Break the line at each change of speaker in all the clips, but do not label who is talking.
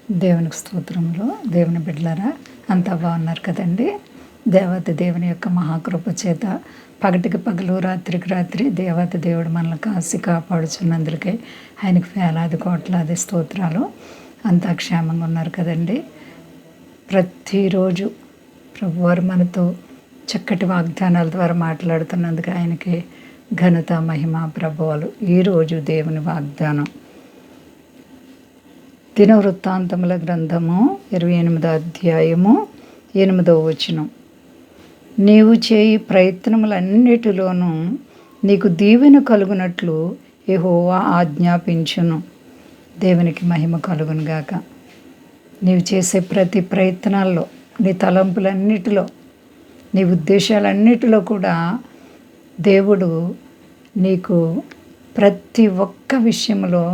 దేవునికి స్తోత్రములు. దేవుని బిడ్డలారా, అంతా బాగున్నారు కదండి. దేవత దేవుని యొక్క మహాకృప చేత పగటికి పగలు రాత్రికి రాత్రి దేవత దేవుడు మనల్ని కాసి కాపాడుచున్నందుకే ఆయనకు వేలాది కోట్లాది స్తోత్రాలు. అంతా క్షేమంగా ఉన్నారు కదండి. ప్రతిరోజు ప్రభువారు మనతో చక్కటి వాగ్దానాల ద్వారా మాట్లాడుతున్నందుకు ఆయనకి ఘనత మహిమ ప్రభువులు. ఈరోజు దేవుని వాగ్దానం దినవృత్తాంతముల గ్రంథము 28వ అధ్యాయము 8వ వచనం. నీవు చేయి ప్రయత్నములన్నిటిలోనూ నీకు దీవెన కలుగునట్లు యెహోవా ఆజ్ఞాపించును. దేవునికి మహిమ కలుగును గాక. నీవు చేసే ప్రతి ప్రయత్నాల్లో, నీ తలంపులన్నిటిలో, నీ ఉద్దేశాలన్నిటిలో కూడా దేవుడు నీకు ప్రతి ఒక్క విషయంలో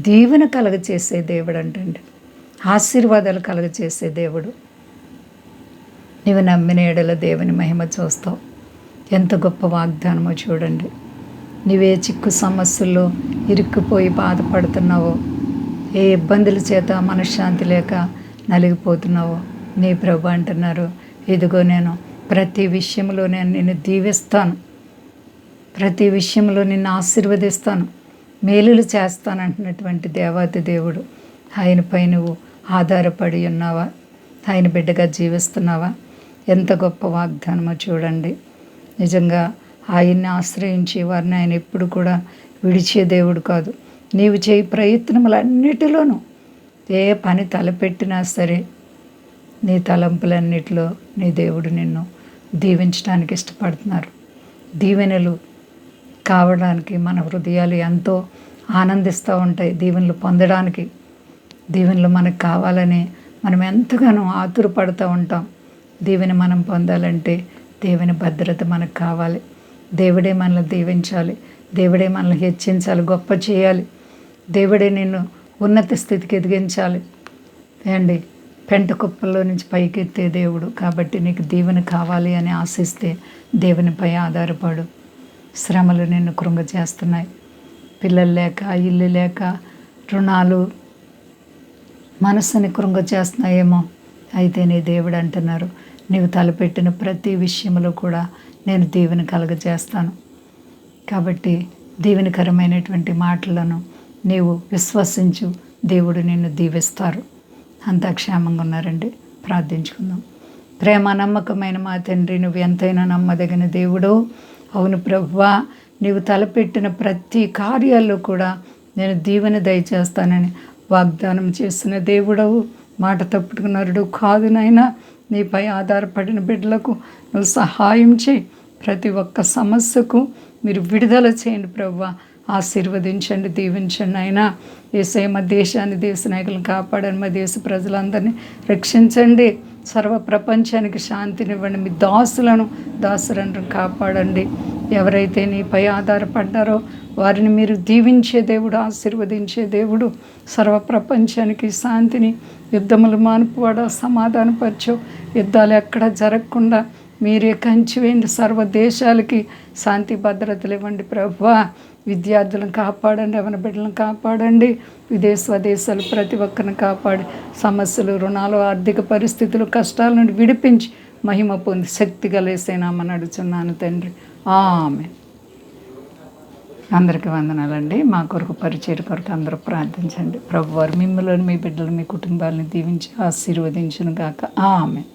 దీవెన కలగచేసే దేవుడు అంటండి. ఆశీర్వాదాలు కలగచేసే దేవుడు. నీవు నమ్మిన ఎడల దేవుని మహిమ చూస్తావు. ఎంత గొప్ప వాగ్దానమో చూడండి. నీవే చిక్కు సమస్యల్లో ఇరుక్కుపోయి బాధపడుతున్నావో, ఏ ఇబ్బందుల చేత మనశ్శాంతి లేక నలిగిపోతున్నావో, నీ ప్రభు అంటున్నారు, ఇదిగో నేను ప్రతి విషయంలో నేను నిన్ను దీవిస్తాను, ప్రతి విషయంలో నిన్ను ఆశీర్వదిస్తాను, మేలులు చేస్తానంటున్నటువంటి దేవాతి దేవుడు. ఆయనపై నువ్వు ఆధారపడి ఉన్నావా? ఆయన బిడ్డగా జీవిస్తున్నావా? ఎంత గొప్ప వాగ్దానమో చూడండి. నిజంగా ఆయన్ని ఆశ్రయించి వారిని ఆయన ఎప్పుడు కూడా విడిచే దేవుడు కాదు. నీవు చేయి ప్రయత్నములన్నిటిలోనూ ఏ పని తలపెట్టినా సరే నీ తలంపులన్నిటిలో నీ దేవుడు నిన్ను దీవించడానికి ఇష్టపడుతున్నారు. దీవెనలు కావడానికి మన హృదయాలు ఎంతో ఆనందిస్తూ ఉంటాయి. దీవెనలు పొందడానికి, దీవెనలు మనకు కావాలని మనం ఎంతగానో ఆతురపడుతూ ఉంటాం. దీవెన మనం పొందాలంటే దేవుని భద్రత మనకు కావాలి. దేవుడే మనల్ని దీవించాలి, దేవుడే మనల్ని హెచ్చించాలి, గొప్ప చేయాలి, దేవుడే నిన్ను ఉన్నత స్థితికి ఎదిగించాలి. అండి, పెంట కుప్పల్లో నుంచి పైకెత్తే దేవుడు. కాబట్టి నీకు దీవెన కావాలి అని ఆశిస్తే దేవునిపై ఆధారపడు. శ్రమలు నిన్ను కృంగ చేస్తున్నాయి. పిల్లలు లేక, ఇల్లు లేక, రుణాలు మనసుని కృంగ చేస్తున్నాయేమో. అయితే నీ దేవుడు అంటున్నారు, నీవు తలపెట్టిన ప్రతి విషయంలో కూడా నేను దీవెన కలగజేస్తాను. కాబట్టి దీవెనకరమైనటువంటి మాటలను నీవు విశ్వసించు, దేవుడు నిన్ను దీవిస్తారు. అంతా క్షేమంగా ఉన్నారండి. ప్రార్థించుకుందాం. ప్రేమ నమ్మకమైన మా తండ్రి, నువ్వు ఎంతైనా నమ్మదగిన దేవుడు. అవును ప్రభువా, నీవు తలపెట్టిన ప్రతి కార్యాల్లో కూడా నేను దీవెన దయచేస్తానని వాగ్దానం చేసిన దేవుడవు. మాట తప్పుకున్నారుడు కాదు నాయనా. నీపై ఆధారపడిన బిడ్డలకు నువ్వు సహాయం చేయి. ప్రతి ఒక్క సమస్యకు మీరు విడుదల చేయండి ప్రభువా. ఆశీర్వదించండి, దీవించండి అయినా. యేసయ్య మా దేశాన్ని, దేశ నాయకులను కాపాడండి. మా దేశ ప్రజలందరినీ రక్షించండి. సర్వ ప్రపంచానికి శాంతినివ్వండి. మీ దాసులను కాపాడండి. ఎవరైతే నీపై ఆధారపడ్డారో వారిని మీరు దీవించే దేవుడు, ఆశీర్వదించే దేవుడు. సర్వ ప్రపంచానికి శాంతిని, యుద్ధములు మానుపువాడ, సమాధానపరచు. యుద్ధాలు ఎక్కడ జరగకుండా మీరే కంచి వేయండి. సర్వ దేశాలకి శాంతి భద్రతలు ఇవ్వండి ప్రభువా. విద్యార్థులను కాపాడండి, యవన బిడ్డలను కాపాడండి. స్వదేశాలు ప్రతి ఒక్కరిని కాపాడి సమస్యలు, రుణాలు, ఆర్థిక పరిస్థితులు, కష్టాల నుండి విడిపించి మహిమ పొంది శక్తి కలిసేనామని అడుగుతున్నాను తండ్రి. ఆమేన్. అందరికీ వందనాలండి. మా కొరకు పరిచయం కొరకు అందరూ ప్రార్థించండి. ప్రభువారు మిమ్మల్ని, మీ బిడ్డలు, మీ కుటుంబాలను దీవించి ఆశీర్వదించును గాక. ఆమేన్.